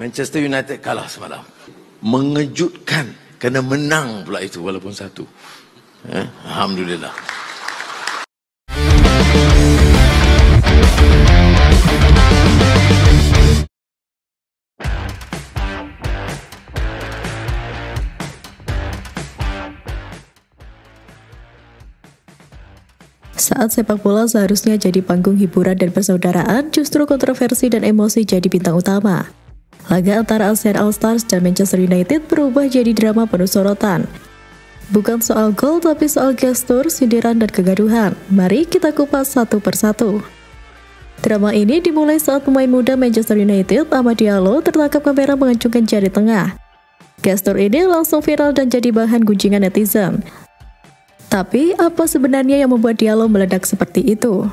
Manchester United kalah semalam. Mengejutkan, kena menang pula itu walaupun satu. Alhamdulillah. Saat sepak bola seharusnya jadi panggung hiburan dan persaudaraan, justru kontroversi dan emosi jadi bintang utama. Laga antara ASEAN All-Stars dan Manchester United berubah jadi drama penuh sorotan. Bukan soal gol, tapi soal gestur, sindiran, dan kegaduhan. Mari kita kupas satu persatu. Drama ini dimulai saat pemain muda Manchester United, Amad Diallo, tertangkap kamera mengacungkan jari tengah. Gestur ini langsung viral dan jadi bahan gunjingan netizen. Tapi, apa sebenarnya yang membuat Diallo meledak seperti itu?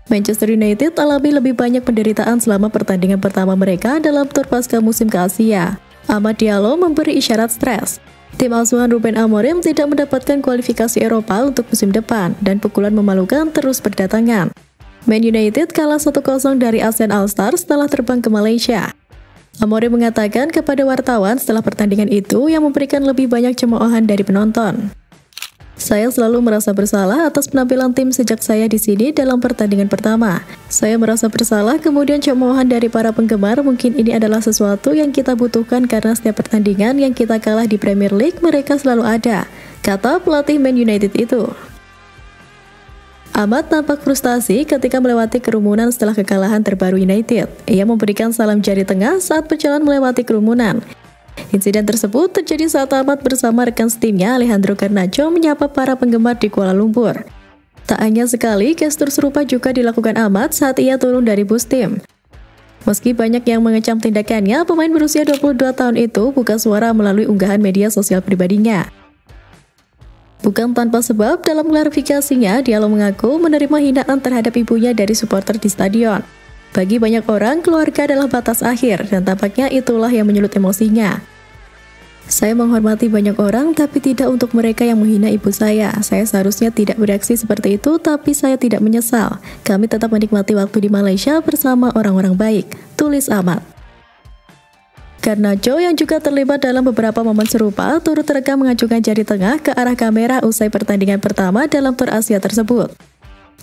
Manchester United alami lebih banyak penderitaan selama pertandingan pertama mereka dalam tur pasca musim ke Asia. Amad Diallo memberi isyarat stres. Tim asuhan Ruben Amorim tidak mendapatkan kualifikasi Eropa untuk musim depan, dan pukulan memalukan terus berdatangan. Man United kalah 1-0 dari ASEAN All-Stars setelah terbang ke Malaysia. Amorim mengatakan kepada wartawan setelah pertandingan itu yang memberikan lebih banyak cemoohan dari penonton. Saya selalu merasa bersalah atas penampilan tim sejak saya di sini dalam pertandingan pertama. Saya merasa bersalah, kemudian cemoohan dari para penggemar. Mungkin ini adalah sesuatu yang kita butuhkan karena setiap pertandingan yang kita kalah di Premier League mereka selalu ada, kata pelatih Man United itu. Amad tampak frustasi ketika melewati kerumunan setelah kekalahan terbaru United. Ia memberikan salam jari tengah saat berjalan melewati kerumunan. Insiden tersebut terjadi saat Amad bersama rekan setimnya Alejandro Garnacho menyapa para penggemar di Kuala Lumpur. Tak hanya sekali, gestur serupa juga dilakukan Amad saat ia turun dari bus tim. Meski banyak yang mengecam tindakannya, pemain berusia 22 tahun itu buka suara melalui unggahan media sosial pribadinya. Bukan tanpa sebab, dalam klarifikasinya, Diallo mengaku menerima hinaan terhadap ibunya dari supporter di stadion. Bagi banyak orang, keluarga adalah batas akhir, dan tampaknya itulah yang menyulut emosinya. Saya menghormati banyak orang, tapi tidak untuk mereka yang menghina ibu saya. Saya seharusnya tidak bereaksi seperti itu, tapi saya tidak menyesal. Kami tetap menikmati waktu di Malaysia bersama orang-orang baik, tulis Amad. Garnacho yang juga terlibat dalam beberapa momen serupa, turut terekam mengacungkan jari tengah ke arah kamera usai pertandingan pertama dalam tur Asia tersebut.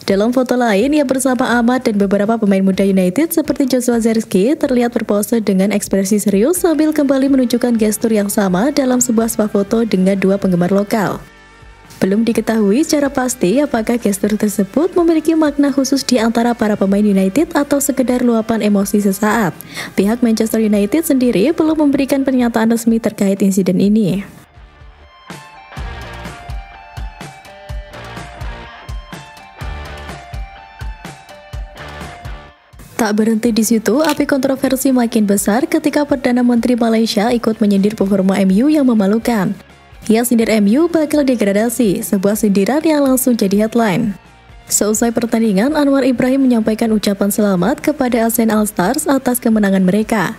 Dalam foto lain, ia bersama Amad dan beberapa pemain muda United seperti Joshua Zirkzee terlihat berpose dengan ekspresi serius sambil kembali menunjukkan gestur yang sama dalam sebuah swafoto dengan dua penggemar lokal. Belum diketahui secara pasti apakah gestur tersebut memiliki makna khusus di antara para pemain United atau sekedar luapan emosi sesaat. Pihak Manchester United sendiri belum memberikan pernyataan resmi terkait insiden ini. Tak berhenti di situ, api kontroversi makin besar ketika Perdana Menteri Malaysia ikut menyindir performa MU yang memalukan. Ia sindir MU bakal degradasi, sebuah sindiran yang langsung jadi headline. Seusai pertandingan, Anwar Ibrahim menyampaikan ucapan selamat kepada ASEAN All-Stars atas kemenangan mereka.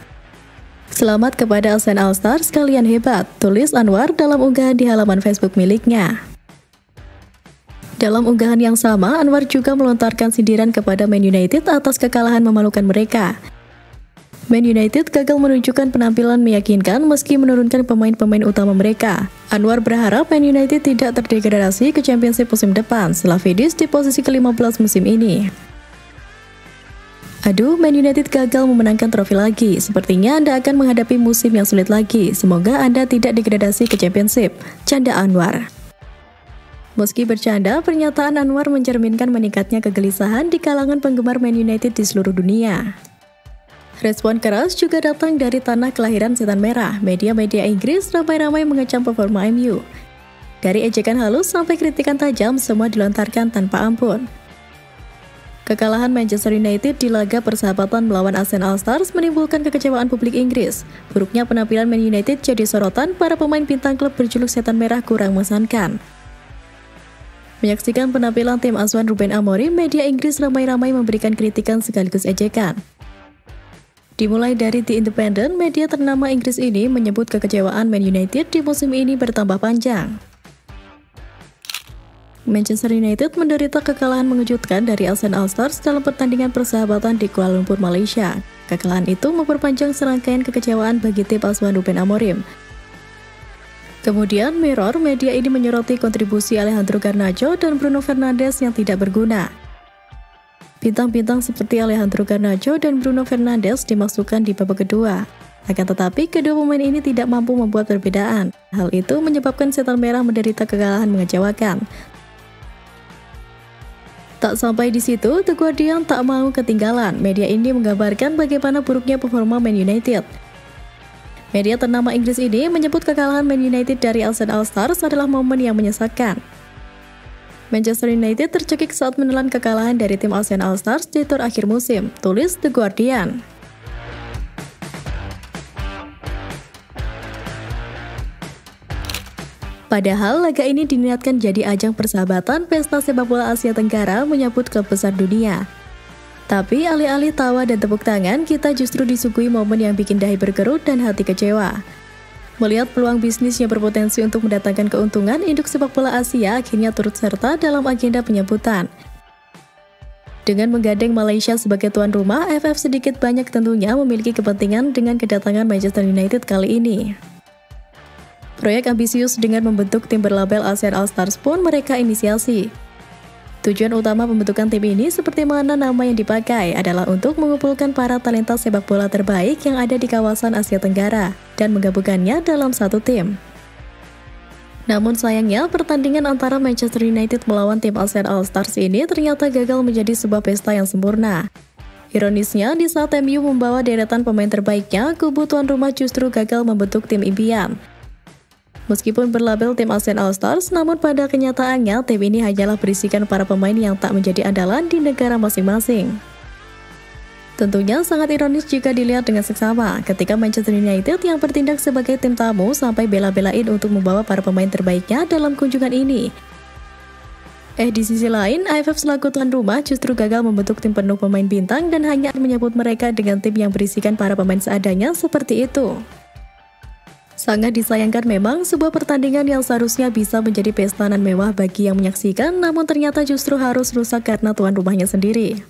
Selamat kepada ASEAN All-Stars, kalian hebat, tulis Anwar dalam unggahan di halaman Facebook miliknya. Dalam unggahan yang sama, Anwar juga melontarkan sindiran kepada Man United atas kekalahan memalukan mereka. Man United gagal menunjukkan penampilan meyakinkan meski menurunkan pemain-pemain utama mereka. Anwar berharap Man United tidak terdegradasi ke Championship musim depan setelah finish di posisi ke-15 musim ini. Aduh, Man United gagal memenangkan trofi lagi. Sepertinya Anda akan menghadapi musim yang sulit lagi. Semoga Anda tidak degradasi ke Championship, canda Anwar. Meski bercanda, pernyataan Anwar mencerminkan meningkatnya kegelisahan di kalangan penggemar Man United di seluruh dunia. Respon keras juga datang dari tanah kelahiran Setan Merah. Media-media Inggris ramai-ramai mengecam performa MU. Dari ejekan halus sampai kritikan tajam, semua dilontarkan tanpa ampun. Kekalahan Manchester United di laga persahabatan melawan ASEAN All-Stars menimbulkan kekecewaan publik Inggris. Buruknya penampilan Man United jadi sorotan, para pemain bintang klub berjuluk Setan Merah kurang mengesankan. Menyaksikan penampilan tim asuhan Ruben Amorim, media Inggris ramai-ramai memberikan kritikan sekaligus ejekan. Dimulai dari The Independent, media ternama Inggris ini menyebut kekecewaan Man United di musim ini bertambah panjang. Manchester United menderita kekalahan mengejutkan dari ASEAN All-Stars dalam pertandingan persahabatan di Kuala Lumpur, Malaysia. Kekalahan itu memperpanjang serangkaian kekecewaan bagi tim asuhan Ruben Amorim. Kemudian Mirror media ini menyoroti kontribusi Alejandro Garnacho dan Bruno Fernandes yang tidak berguna. Bintang-bintang seperti Alejandro Garnacho dan Bruno Fernandes dimasukkan di babak kedua. Akan tetapi, kedua pemain ini tidak mampu membuat perbedaan. Hal itu menyebabkan setan merah menderita kekalahan mengecewakan. Tak sampai di situ, The Guardian tak mau ketinggalan. Media ini menggambarkan bagaimana buruknya performa Man United. Media ternama Inggris ini menyebut kekalahan Man United dari ASEAN All-Stars adalah momen yang menyesatkan. Manchester United tercekik saat menelan kekalahan dari tim ASEAN All-Stars di tur akhir musim, tulis The Guardian. Padahal laga ini diniatkan jadi ajang persahabatan pesta sepak bola Asia Tenggara menyambut klub besar dunia. Tapi alih-alih tawa dan tepuk tangan, kita justru disuguhi momen yang bikin dahi berkerut dan hati kecewa. Melihat peluang bisnis yang berpotensi untuk mendatangkan keuntungan, induk sepak bola Asia akhirnya turut serta dalam agenda penyambutan. Dengan menggandeng Malaysia sebagai tuan rumah, AFF sedikit banyak tentunya memiliki kepentingan dengan kedatangan Manchester United kali ini. Proyek ambisius dengan membentuk tim berlabel ASEAN All-Stars pun mereka inisiasi. Tujuan utama pembentukan tim ini seperti mana nama yang dipakai adalah untuk mengumpulkan para talenta sepak bola terbaik yang ada di kawasan Asia Tenggara dan menggabungkannya dalam satu tim. Namun sayangnya, pertandingan antara Manchester United melawan tim ASEAN All-Stars ini ternyata gagal menjadi sebuah pesta yang sempurna. Ironisnya, di saat MU membawa deretan pemain terbaiknya, kubu tuan rumah justru gagal membentuk tim impian. Meskipun berlabel tim ASEAN All-Stars, namun pada kenyataannya tim ini hanyalah berisikan para pemain yang tak menjadi andalan di negara masing-masing. Tentunya sangat ironis jika dilihat dengan seksama ketika Manchester United yang bertindak sebagai tim tamu sampai bela-belain untuk membawa para pemain terbaiknya dalam kunjungan ini. Di sisi lain, AFF selaku tuan rumah justru gagal membentuk tim penuh pemain bintang dan hanya menyebut mereka dengan tim yang berisikan para pemain seadanya seperti itu. Sangat disayangkan memang, sebuah pertandingan yang seharusnya bisa menjadi pesta nan mewah bagi yang menyaksikan, namun ternyata justru harus rusak karena tuan rumahnya sendiri.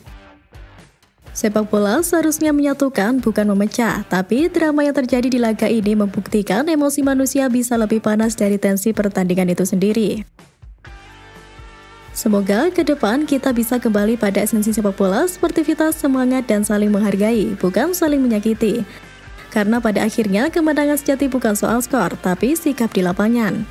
Sepak bola seharusnya menyatukan, bukan memecah, tapi drama yang terjadi di laga ini membuktikan emosi manusia bisa lebih panas dari tensi pertandingan itu sendiri. Semoga ke depan kita bisa kembali pada esensi sepak bola, sportivitas, semangat, dan saling menghargai, bukan saling menyakiti. Karena pada akhirnya kemenangan sejati bukan soal skor, tapi sikap di lapangan.